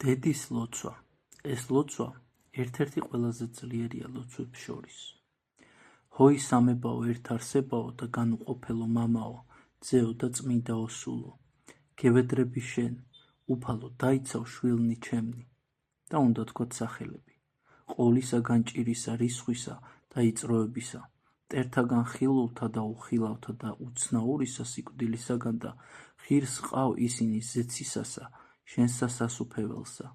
დედის ლოცვა. ეს ლოცვა ერთ-ერთი ყველაზე ძლიერია ლოცვებს შორის. ჰოი სამებაო, ერთ არსებაო და განუყოფელო მამაო, ძეო და წმინდაო სულო, გევედრები შენ, უფალო, დაიცავ შვილნი ჩემნი. და უნდა თქვათ სახელები. ყოვლისაგან ჭირისა, რისხვისა და იწროებისა, მტერთაგან ხილულთა და უხილავთა და უცნაურისა სიკვდილისაგან და ღირს ყავ ისინი ზეცისასა, შენსა სასუფეველსა,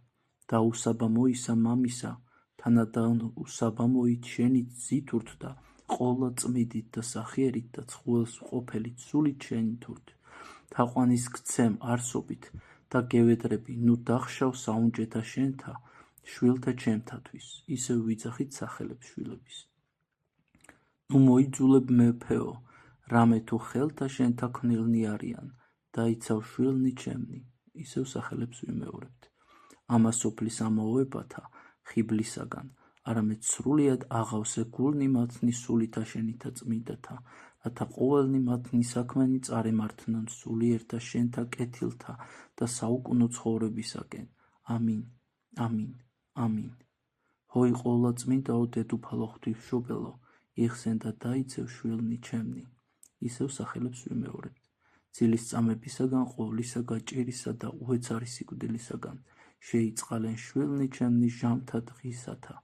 და უსაბამოისა მამისა, თანადან უსაბამოით შენით ზითურთ და ყოლა წმიდით და სახიერით და ცხოველს ყოფელით სულით შენითურთ, თაყვანის გცემ არსობით და გევედრები, ნუ დახშავ საუნჯეთა შენთა, შვილთა ჩემთათვის, ისევ ვიძახით სახელებს შვილების. ნუ მოიძულებ მეფეო, რამე თუ ხელთა შენთა ქნილნი არიან, დაიცავ შვილნი ჩემნი, ისევ სახელებს ვიმეორებთ. ამა სოფლის ამაოებათა ხიბლისაგან, არამედ სრულიად აღავსე გულნი მათნი სულითა შენითა წმინდათა, რათა ყოველნი მათნი საქმენი წარემართნონ სულიერთა შენთა კეთილთა და საუკუნო ცხოვრებისაკენ. ამინ, ამინ, ამინ. ჰოი ყოლა წმინდაო დედუფალო ღვთისმშობელო, იხსენ და დაიცევ შვილნი ჩემნი, ისევ სახელებს ვიმეორებთ. ძილის წამებისაგან, ყოვლისა გაჭირისა და უეცარი სიკვდილისაგან, შეიწყალენ შვილნი ჩემნი ჟამთა დღისათა,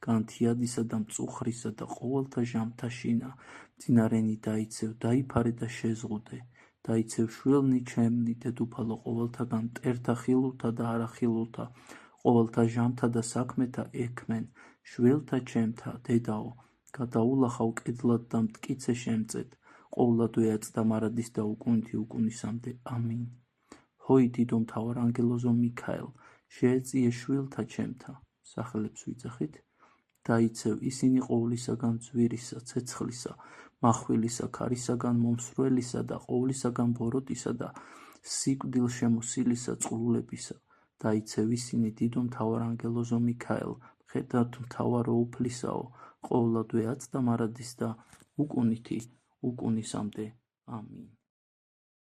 განთიადისა და მწუხრისა და ყოველთა ჟამთა შინა, მძინარენი დაიცევ, დაიფარე და შეზღუდე, დაიცევ შვილნი ჩემნი დედუფალო ყოველთაგან მტერთა ხილულთა და არახილულთა, ყოველთა ჟამთა და საქმეთა ექმენ, შვილთა ჩემთა, დედაო, გადაულახავ კედლად და მტკიცე შემწედ, ყოვლად ვეაწდა მარადის და უკუნითი უკუნისამდე. ამინ. ჰოი დიდო მთავარ ანგელოზო მიქაელ, შეეწიე შვილთა ჩემთა, სახელებს ვიძახით, დაიცევ ისინი ყოვლისაგან ძვირისა, ცეცხლისა, מחვილისა, ქარისაგან მომსვლელისა და ყოვლისაგან ბოროტისა და სიკვდილშემოსილისა წყლულებისა, დაიცევ ისინი დიდო მთავარ ანგელოზო მიქაელ, მხედრად მთავარო უფლისაო, ყოვლად ვეაწდა მარადის და უკუნითი უკუნისამდე. ამინ.